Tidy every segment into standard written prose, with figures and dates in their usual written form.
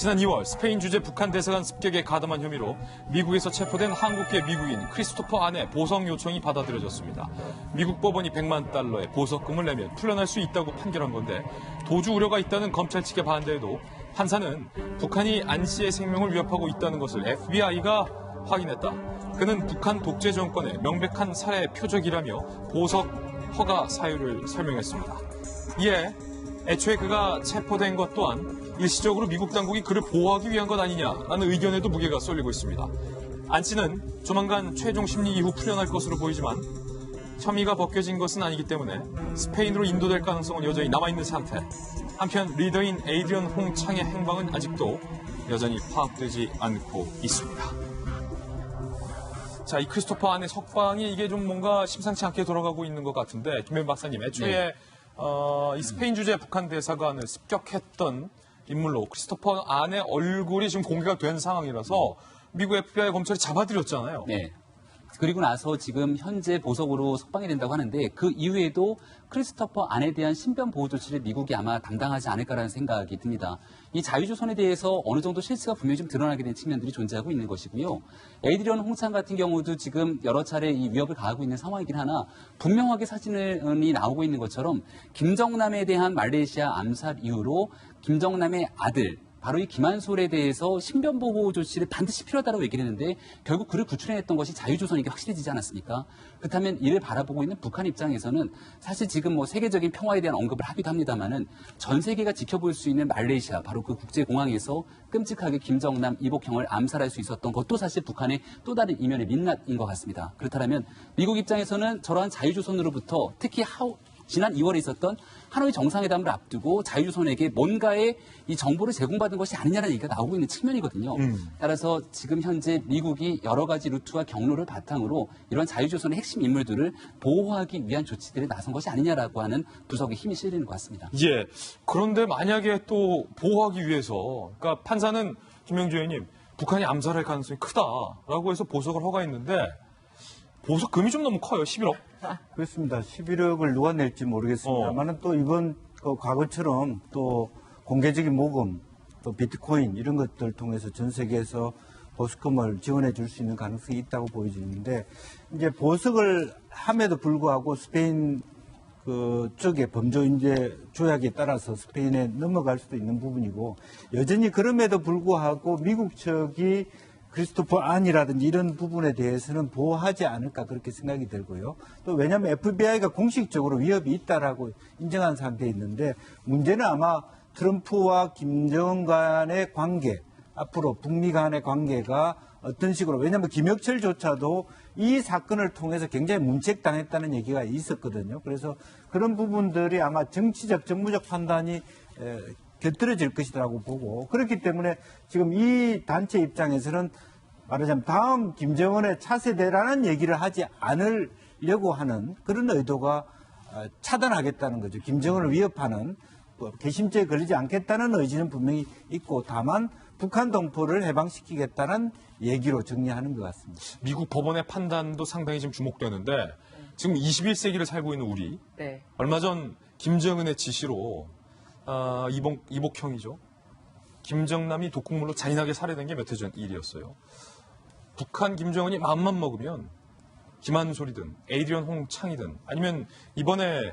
지난 2월 스페인 주재 북한 대사관 습격에 가담한 혐의로 미국에서 체포된 한국계 미국인 크리스토퍼 안의 보석 요청이 받아들여졌습니다. 미국 법원이 100만 달러의 보석금을 내면 풀려날 수 있다고 판결한 건데 도주 우려가 있다는 검찰 측의 반대에도 판사는 북한이 안 씨의 생명을 위협하고 있다는 것을 FBI가 확인했다. 그는 북한 독재 정권의 명백한 살해 표적이라며 보석 허가 사유를 설명했습니다. 이에 애초에 그가 체포된 것 또한 일시적으로 미국 당국이 그를 보호하기 위한 것 아니냐라는 의견에도 무게가 쏠리고 있습니다. 안 씨는 조만간 최종 심리 이후 풀려날 것으로 보이지만 혐의가 벗겨진 것은 아니기 때문에 스페인으로 인도될 가능성은 여전히 남아있는 상태. 한편 리더인 에이드리언 홍창의 행방은 아직도 여전히 파악되지 않고 있습니다. 자, 이 크리스토퍼 안의 석방이 이게 좀 뭔가 심상치 않게 돌아가고 있는 것 같은데 김현 박사님, 애초에 이 스페인 주재 북한 대사관을 습격했던 인물로 크리스토퍼 안의 얼굴이 지금 공개가 된 상황이라서 미국 FBI 검찰이 잡아들였잖아요. 네. 그리고 나서 지금 현재 보석으로 석방이 된다고 하는데 그 이후에도 크리스토퍼 안에 대한 신변 보호 조치를 미국이 아마 담당하지 않을까라는 생각이 듭니다. 이 자유조선에 대해서 어느 정도 실체가 분명히 좀 드러나게 된 측면들이 존재하고 있는 것이고요. 에이드리언 홍창 같은 경우도 지금 여러 차례 이 위협을 가하고 있는 상황이긴 하나 분명하게 사진이 나오고 있는 것처럼 김정남에 대한 말레이시아 암살 이후로 김정남의 아들 바로 이 김한솔에 대해서 신변보호 조치를 반드시 필요하다고 얘기를 했는데 결국 그를 구출해냈던 것이 자유조선이게 확실해지지 않았습니까? 그렇다면 이를 바라보고 있는 북한 입장에서는 사실 지금 뭐 세계적인 평화에 대한 언급을 하기도 합니다만은 전 세계가 지켜볼 수 있는 말레이시아 바로 그 국제공항에서 끔찍하게 김정남 이복형을 암살할 수 있었던 것도 사실 북한의 또 다른 이면의 민낯인 것 같습니다. 그렇다면 미국 입장에서는 저러한 자유조선으로부터 특히 지난 2월에 있었던 하노이 정상회담을 앞두고 자유조선에게 뭔가의 이 정보를 제공받은 것이 아니냐는 얘기가 나오고 있는 측면이거든요. 따라서 지금 현재 미국이 여러 가지 루트와 경로를 바탕으로 이런 자유조선의 핵심 인물들을 보호하기 위한 조치들에 나선 것이 아니냐라고 하는 분석에 힘이 실리는 것 같습니다. 예. 그런데 만약에 또 보호하기 위해서, 그러니까 판사는 김명주 의원님, 북한이 암살할 가능성이 크다라고 해서 보석을 허가했는데 보석금이 좀 너무 커요. 11억. 그렇습니다. 11억을 누가 낼지 모르겠습니다만은 또 이번 과거처럼 또 공개적인 모금, 또 비트코인 이런 것들 통해서 전 세계에서 보석금을 지원해 줄 수 있는 가능성이 있다고 보여지는데 이제 보석을 함에도 불구하고 스페인 그 쪽의 범죄인제 조약에 따라서 스페인에 넘어갈 수도 있는 부분이고 여전히 그럼에도 불구하고 미국 측이 크리스토퍼 안이라든지 이런 부분에 대해서는 보호하지 않을까 그렇게 생각이 들고요. 또 왜냐하면 FBI가 공식적으로 위협이 있다라고 인정한 상태에 있는데 문제는 아마 트럼프와 김정은 간의 관계, 앞으로 북미 간의 관계가 어떤 식으로, 왜냐하면 김혁철조차도 이 사건을 통해서 굉장히 문책당했다는 얘기가 있었거든요. 그래서 그런 부분들이 아마 정치적, 정무적 판단이 곁들여질 것이라고 보고, 그렇기 때문에 지금 이 단체 입장에서는 말하자면 다음 김정은의 차세대라는 얘기를 하지 않으려고 하는 그런 의도가 차단하겠다는 거죠. 김정은을 위협하는, 개심죄에 걸리지 않겠다는 의지는 분명히 있고, 다만 북한 동포를 해방시키겠다는 얘기로 정리하는 것 같습니다. 미국 법원의 판단도 상당히 지금 주목되는데 지금 21세기를 살고 있는 우리, 얼마 전 김정은의 지시로 이복형이죠. 김정남이 독극물로 잔인하게 살해된 게 몇 해 전 일이었어요. 북한 김정은이 마음만 먹으면 김한솔이든 에이드리언 홍창이든 아니면 이번에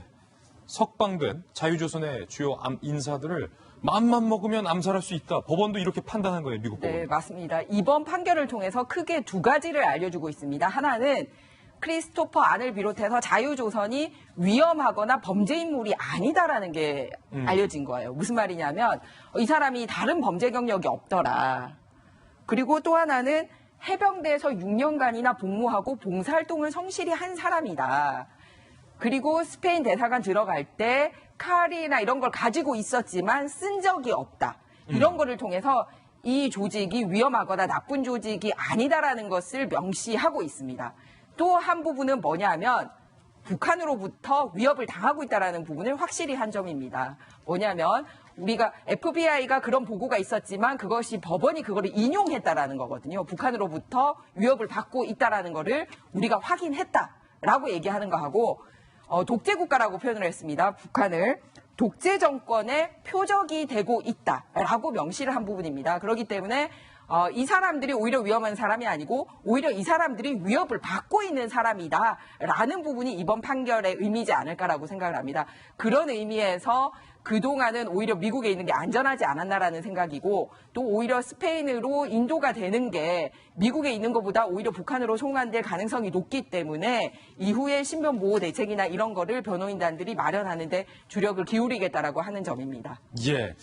석방된 자유조선의 주요 인사들을 마음만 먹으면 암살할 수 있다. 법원도 이렇게 판단한 거예요, 미국 법원. 네, 맞습니다. 이번 판결을 통해서 크게 두 가지를 알려주고 있습니다. 하나는 크리스토퍼 안을 비롯해서 자유조선이 위험하거나 범죄 인물이 아니다라는 게 알려진 거예요. 무슨 말이냐면 이 사람이 다른 범죄 경력이 없더라. 그리고 또 하나는 해병대에서 6년간이나 복무하고 봉사활동을 성실히 한 사람이다. 그리고 스페인 대사관 들어갈 때 칼이나 이런 걸 가지고 있었지만 쓴 적이 없다. 이런 거를 통해서 이 조직이 위험하거나 나쁜 조직이 아니다라는 것을 명시하고 있습니다. 또 한 부분은 뭐냐면 북한으로부터 위협을 당하고 있다는 부분을 확실히 한 점입니다. 뭐냐면 우리가 FBI가 그런 보고가 있었지만 그것이 법원이 그거를 인용했다라는 거거든요. 북한으로부터 위협을 받고 있다라는 거를 우리가 확인했다라고 얘기하는 거하고 독재국가라고 표현을 했습니다. 북한을. 독재 정권의 표적이 되고 있다라고 명시를 한 부분입니다. 그렇기 때문에 이 사람들이 오히려 위험한 사람이 아니고 오히려 이 사람들이 위협을 받고 있는 사람이다라는 부분이 이번 판결의 의미지 않을까라고 생각을 합니다. 그런 의미에서 그동안은 오히려 미국에 있는 게 안전하지 않았나라는 생각이고 또 오히려 스페인으로 인도가 되는 게 미국에 있는 것보다 오히려 북한으로 송환될 가능성이 높기 때문에 이후에 신변보호 대책이나 이런 거를 변호인단들이 마련하는데 주력을 기울이겠다라고 하는 점입니다. 예.